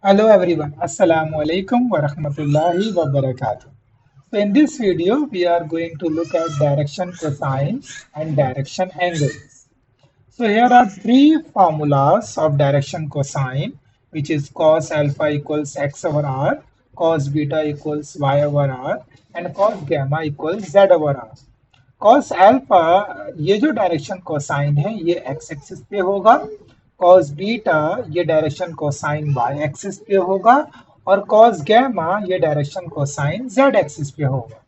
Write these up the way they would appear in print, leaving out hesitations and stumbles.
Hello everyone, Assalamu alaikum wa rahmatullahi wa barakatuh. So in this video, we are going to look at direction cosine and direction angle. So here are three formulas of direction cosine, which is cos alpha equals x over r, cos beta equals y over r, and cos gamma equals z over r. Cos alpha ये जो direction cosine है ये x axis पे होगा। Cos beta ये direction cosine Y axis पे होगा। और कॉस गैमा ये डायरेक्शन कोसाइन जेड एक्सिस पे होगा।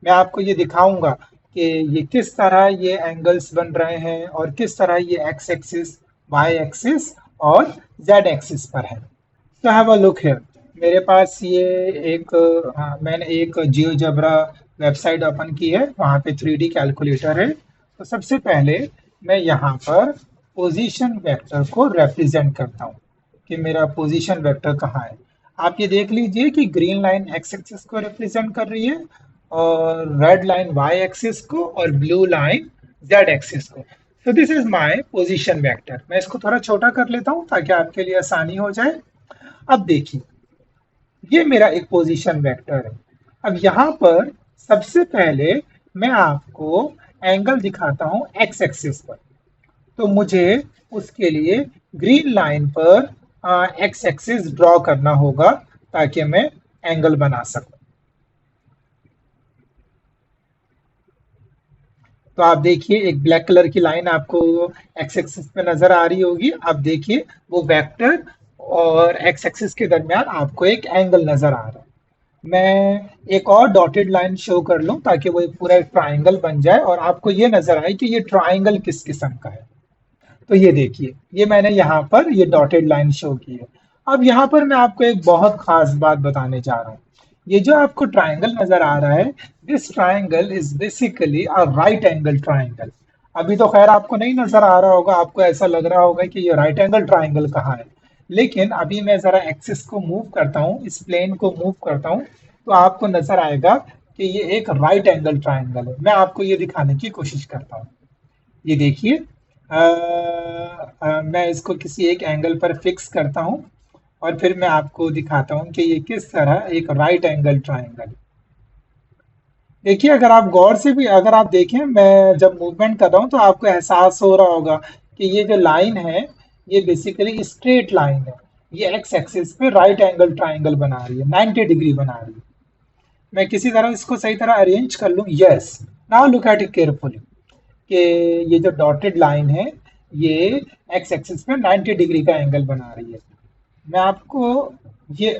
मैं आपको ये दिखाऊंगा कि ये किस तरह ये एंगल्स बन रहे हैं और किस तरह ये एक्स एक्सिस, वाई एक्सिस और जेड एक्सिस पर है। तो हैव अ लुक हियर। मेरे पास ये एक मैंने एक जियोजेब्रा वेबसाइट ओपन की है, वहाँ पे 3D कैलकुलेटर है। तो सबसे पहले मैं यहाँ पर पोजीशन वेक्टर को रिप्रेजेंट करता हूँ कि मेरा पोजीशन वेक्टर कहाँ है। आप ये देख लीजिए कि ग्रीन लाइन एक्स एक्सिस को रिप्रेजेंट कर रही है और रेड लाइन वाई एक्सिस को और ब्लू लाइन जेड एक्सिस को। तो this is my position vector. मैं इसको थोड़ा छोटा कर लेता हूँ ताकि आपके लिए आसानी हो जाए। अब देखिए, ये मेरा एक पोजीशन वेक्टर है। अब यहाँ पर सबसे पहले मैं आपको एंगल दिखाता हूँ एक्स एक्सिस पर। तो मुझे उसके लिए ग्रीन लाइन पर एक्स एक्सिस ड्रॉ करना होगा ताकि मैं एंगल बना सकूं। तो आप देखिए, एक ब्लैक कलर की लाइन आपको एक्स एक्सिस पे नजर आ रही होगी। अब देखिए, वो वेक्टर और एक्स एक्सिस के दरमियान आपको एक एंगल नजर आ रहा है। मैं एक और डॉटेड लाइन शो कर लूं ताकि वो एक पूरा एक ट्राइंगल बन जाए और आपको ये नजर आए कि ये ट्राइंगल किस किस्म का है। तो ये देखिए, ये मैंने यहाँ पर ये डॉटेड लाइन शो की है। अब यहाँ पर मैं आपको एक बहुत खास बात बताने जा रहा हूँ। ये जो आपको ट्राइंगल नजर आ रहा है, this triangle is basically a right angle triangle. अभी तो खैर आपको नहीं नजर आ रहा होगा, आपको ऐसा लग रहा होगा कि ये राइट एंगल ट्राइंगल कहाँ है। लेकिन अभी मैं जरा एक्सिस को मूव करता हूँ, इस प्लेन को मूव करता हूँ, तो आपको नजर आएगा कि ये एक राइट एंगल ट्राइंगल है। मैं आपको ये दिखाने की कोशिश करता हूँ। ये देखिए, मैं इसको किसी एक एंगल पर फिक्स करता हूँ और फिर मैं आपको दिखाता हूँ कि ये किस तरह एक राइट एंगल ट्राइंगल। देखिए, अगर आप गौर से भी अगर आप देखें, मैं जब मूवमेंट कर रहा हूँ तो आपको एहसास हो रहा होगा कि ये जो लाइन है ये बेसिकली स्ट्रेट लाइन है। ये एक्स एक्सिस पे राइट एंगल ट्राइंगल बना रही है, 90 डिग्री बना रही है। मैं किसी तरह इसको सही तरह अरेंज कर लूँ। Yes, now look at it carefully कि ये जो डॉटेड लाइन है ये एक्स एक्सिस पे 90 डिग्री का एंगल बना रही है। मैं आपको ये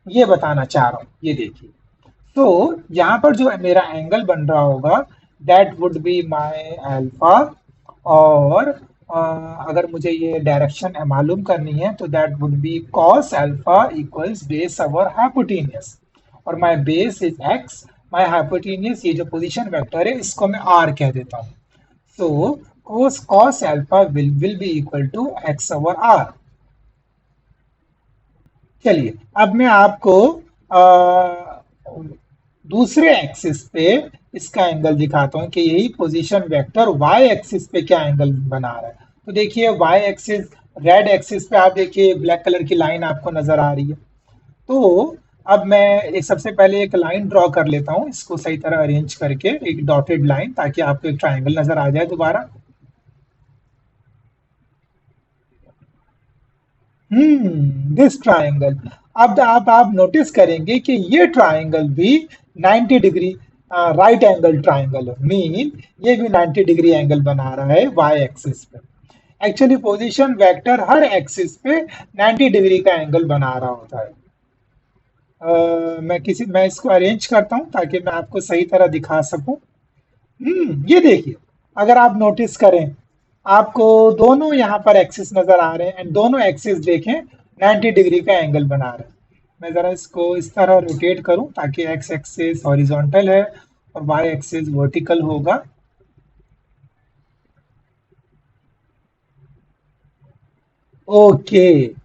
ये बताना चाह रहा हूँ। ये देखिए, तो यहाँ पर जो मेरा एंगल बन रहा होगा, that would be my alpha. और अगर मुझे ये डायरेक्शन मालूम करनी है तो that would be cos alpha equals base over hypotenuse. और my base is X, my hypotenuse ये जो पोजीशन वेक्टर है इसको मैं आर कह देता हूँ। So cos alpha will be equal to x over r। चलिए, अब मैं आपको दूसरे एक्सिस पे इसका एंगल दिखाता हूँ कि यही पोजीशन वेक्टर y एक्सिस पे क्या एंगल बना रहा है। तो देखिए, y एक्सिस, रेड एक्सिस पे आप देखिए ब्लैक कलर की लाइन आपको नजर आ रही है। तो अब मैं सबसे पहले एक लाइन ड्रॉ कर लेता हूँ, इसको सही तरह अरेंज करके एक डॉटेड लाइन, ताकि आपको एक ट्राइंगल नजर आ जाए दोबारा। This triangle. अब आप नोटिस करेंगे कि ये ट्राइंगल भी 90 डिग्री राइट एंगल ट्राइंगल है। मीन ये भी 90 डिग्री एंगल बना रहा है वाई एक्सिस पे। एक्चुअली पोजीशन वेक्टर हर एक्सिस पे 90 डिग्री का एंगल बना रहा होता है। मैं इसको अरेंज करता हूँ ताकि मैं आपको सही तरह दिखा सकूं। ये देखिए, अगर आप नोटिस करें, आपको दोनों यहाँ पर एक्सिस नजर आ रहे हैं एंड दोनों एक्सिस देखें 90 डिग्री का एंगल बना रहे हैं। मैं जरा इसको इस तरह रोटेट करूं ताकि एक्स एक्सिस हॉरिजॉन्टल है और वाई एक्सिस वर्टिकल होगा। Okay,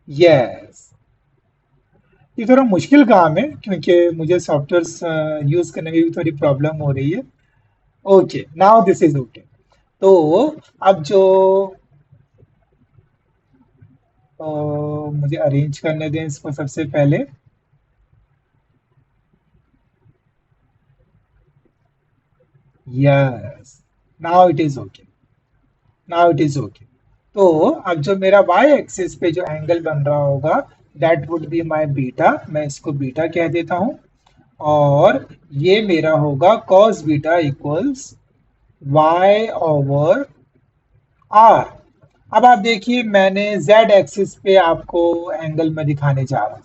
yes. ये थोड़ा मुश्किल काम है क्योंकि मुझे सॉफ्टवेयर यूज करने में भी थोड़ी प्रॉब्लम हो रही है। Okay, now this is okay. तो अब जो मुझे अरेंज करने दें इसको सबसे पहले। Yes, now it is okay, now it is okay. तो अब जो मेरा वाई एक्सिस पे जो एंगल बन रहा होगा that would be my beta, मैं इसको बीटा कह देता हूं। और ये मेरा होगा cos beta equals y over r। अब आप देखिए मैंने z एक्सिस पे आपको एंगल में दिखाने जा रहा हूं।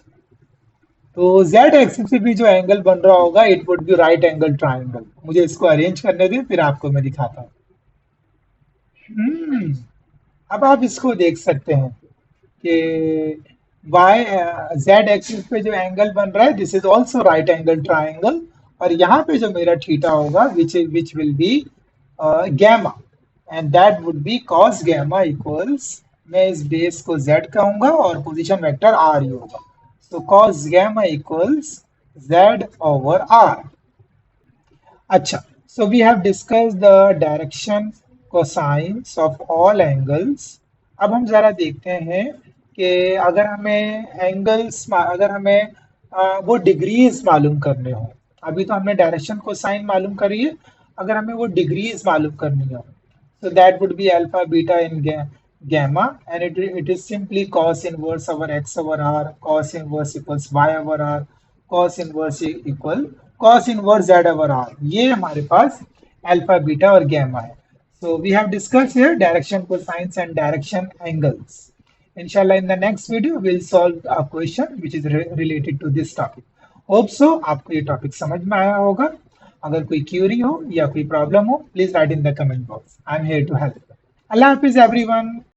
तो z एक्सिस पे भी जो एंगल बन रहा होगा it would be right angle triangle. मुझे इसको अरेंज करने दें फिर आपको मैं दिखाता हूँ। हम्म, अब आप इसको देख सकते हैं कि y z एक्सिस पे जो एंगल बन रहा है this is also right angle triangle. और यहाँ पे जो मेरा थीटा होगा which will be gamma, and that would be cos gamma equals, मैं इस बेस को z कहूंगा और पोजीशन वेक्टर r ही होगा। So cos gamma equals z over r। अच्छा, so we have discussed the direction cosines of all angles। अब हम जरा देखते हैं कि अगर हमें एंगल्स, अगर हमें वो डिग्रीज मालूम करने हो। अभी तो हमने डायरेक्शन कोसाइन मालूम करी है, अगर हमें वो डिग्रीज मालूम करनी हो so that would be alpha, beta, and gamma, and it is simply cos inverse over x over r, cos inverse equals y over r, cos inverse equal cos inverse z over r। ये हमारे पास alpha, beta और gamma है। So we have discussed here direction cosines and direction angles। Inshallah in the next video we'll solve a question which is related to this topic। Hope so आपको ये topic समझ में आया होगा। अगर कोई क्यूरी हो या कोई प्रॉब्लम हो please write in the comment box, I am here to help. अल्लाह हाफिज एवरीवन।